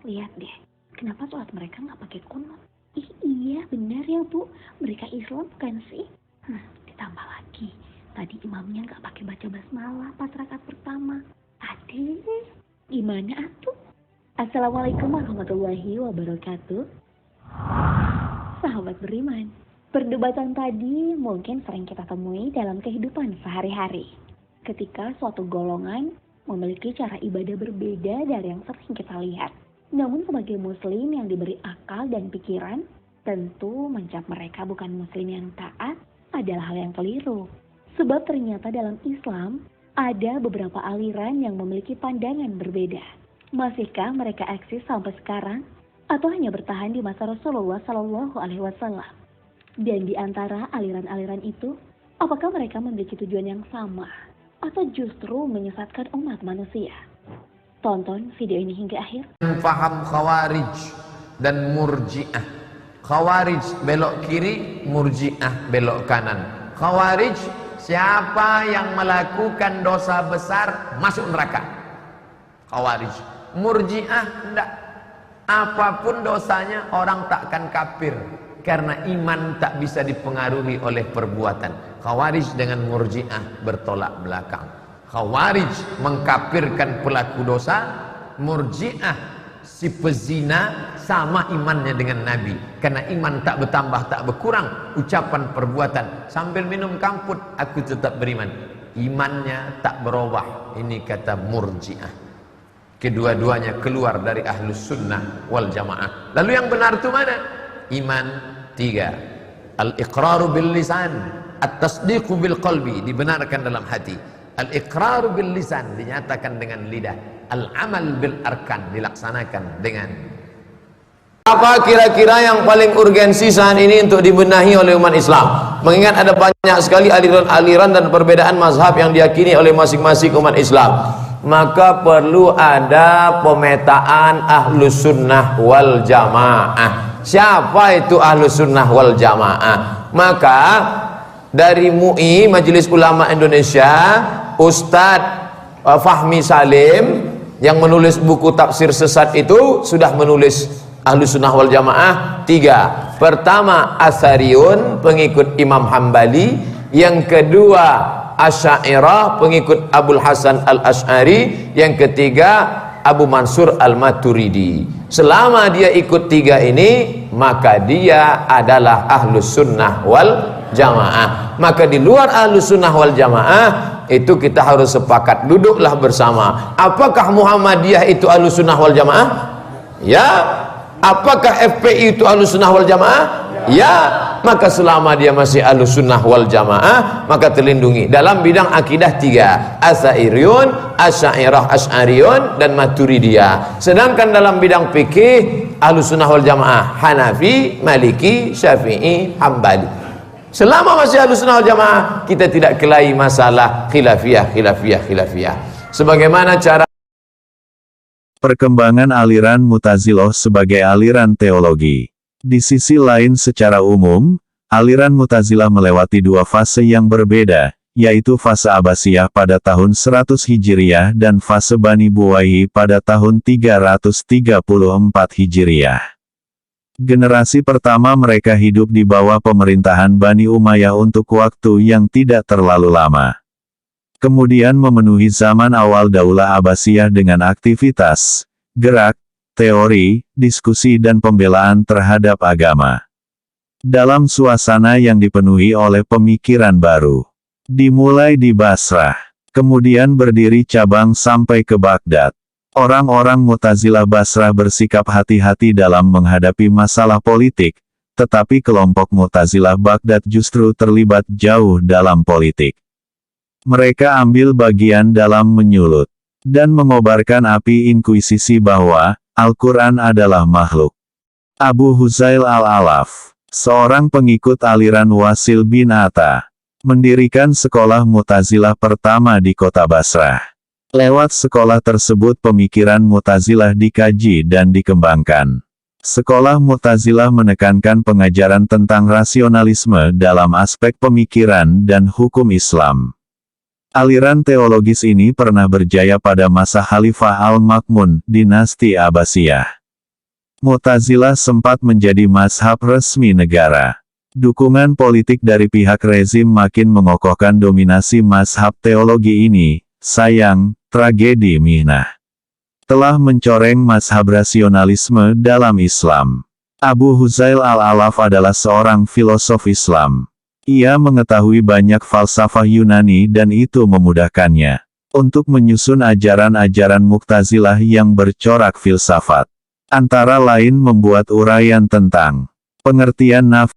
Lihat deh, kenapa sholat mereka nggak pakai kunut? Iya benar ya Bu, mereka Islam bukan sih? Ditambah lagi, tadi imamnya nggak pakai baca basmalah pas rakaat pertama. Aduh, gimana atuh? Assalamualaikum warahmatullahi wabarakatuh. Sahabat beriman, perdebatan tadi mungkin sering kita temui dalam kehidupan sehari-hari. Ketika suatu golongan memiliki cara ibadah berbeda dari yang sering kita lihat. Namun sebagai muslim yang diberi akal dan pikiran, tentu mencap mereka bukan muslim yang taat adalah hal yang keliru. Sebab ternyata dalam Islam ada beberapa aliran yang memiliki pandangan berbeda. Masihkah mereka eksis sampai sekarang? Atau hanya bertahan di masa Rasulullah Shallallahu Alaihi Wasallam? Dan di antara aliran-aliran itu, apakah mereka memiliki tujuan yang sama? Atau justru menyesatkan umat manusia? Tonton video ini hingga akhir. Faham Khawarij dan Murji'ah. Khawarij belok kiri, Murji'ah belok kanan. Khawarij, siapa yang melakukan dosa besar masuk neraka. Khawarij. Murji'ah enggak. Apapun dosanya orang takkan kafir karena iman tak bisa dipengaruhi oleh perbuatan. Khawarij dengan Murji'ah bertolak belakang. Khawarij mengkafirkan pelaku dosa, Murji'ah si pezina sama imannya dengan Nabi. Karena iman tak bertambah tak berkurang, ucapan perbuatan sambil minum kamput aku tetap beriman. Imannya tak berubah. Ini kata Murji'ah. Kedua-duanya keluar dari ahlus sunnah wal jamaah. Lalu yang benar itu mana? Iman tiga. Al-iqraru bil lisan, at-tasdiqu bil qalbi, dibenarkan dalam hati. Al-iqraru bil lisan, dinyatakan dengan lidah. Al-amal bil arkan, dilaksanakan dengan. Apa kira-kira yang paling urgensi saat ini untuk dibenahi oleh umat Islam? Mengingat ada banyak sekali aliran-aliran dan perbedaan mazhab yang diyakini oleh masing-masing umat Islam, maka perlu ada pemetaan ahlus sunnah wal jamaah. Siapa itu ahlus sunnah wal jamaah? Maka dari MUI, Majelis Ulama Indonesia, Ustadz Fahmi Salim yang menulis buku tafsir sesat itu sudah menulis ahlus sunnah wal jamaah tiga. Pertama Asariyun, pengikut Imam Hambali. Yang kedua Asy'ariyah, pengikut Abul Hasan al-Asy'ari. Yang ketiga Abu Mansur al-Maturidi. Selama dia ikut tiga ini, maka dia adalah ahlus sunnah wal jamaah. Maka di luar ahlus sunnah wal jamaah itu kita harus sepakat, duduklah bersama. Apakah Muhammadiyah itu ahlus sunnah wal jamaah? Ya. Apakah FPI itu ahlus sunnah wal jamaah? Ya. Maka selama dia masih ahlus sunnah wal jamaah, maka terlindungi. Dalam bidang akidah tiga, Asy'ariyun, Asy'ariyah, Asy'ariyun, dan Maturidiyah. Sedangkan dalam bidang fikih, ahlus sunnah wal jamaah Hanafi, Maliki, Syafi'i, Hambali. Selama masih ahlus sunnah wal jamaah, kita tidak kelahi masalah khilafiyah. Sebagaimana cara perkembangan aliran Mu'tazilah sebagai aliran teologi. Di sisi lain secara umum, aliran Mu'tazilah melewati dua fase yang berbeda, yaitu fase Abbasiyah pada tahun 100 Hijriah dan fase Bani Buwayhi pada tahun 334 Hijriah. Generasi pertama mereka hidup di bawah pemerintahan Bani Umayyah untuk waktu yang tidak terlalu lama. Kemudian memenuhi zaman awal Daulah Abbasiyah dengan aktivitas, gerak, teori, diskusi dan pembelaan terhadap agama. Dalam suasana yang dipenuhi oleh pemikiran baru. Dimulai di Basrah, kemudian berdiri cabang sampai ke Baghdad. Orang-orang Mu'tazilah Basrah bersikap hati-hati dalam menghadapi masalah politik, tetapi kelompok Mu'tazilah Baghdad justru terlibat jauh dalam politik. Mereka ambil bagian dalam menyulut dan mengobarkan api inkuisisi bahwa Al-Quran adalah makhluk. Abu Huzail al-Alaf, seorang pengikut aliran Wasil bin Atta, mendirikan sekolah Mu'tazilah pertama di kota Basrah. Lewat sekolah tersebut pemikiran Mu'tazilah dikaji dan dikembangkan. Sekolah Mu'tazilah menekankan pengajaran tentang rasionalisme dalam aspek pemikiran dan hukum Islam. Aliran teologis ini pernah berjaya pada masa Khalifah Al-Ma'mun, dinasti Abbasiyah. Mu'tazilah sempat menjadi mazhab resmi negara. Dukungan politik dari pihak rezim makin mengokohkan dominasi mazhab teologi ini. Sayang, tragedi mihnah telah mencoreng mazhab rasionalisme dalam Islam. Abu Huzail al-Alaf adalah seorang filosof Islam. Ia mengetahui banyak falsafah Yunani dan itu memudahkannya untuk menyusun ajaran-ajaran Mu'tazilah yang bercorak filsafat. Antara lain membuat uraian tentang pengertian nafs,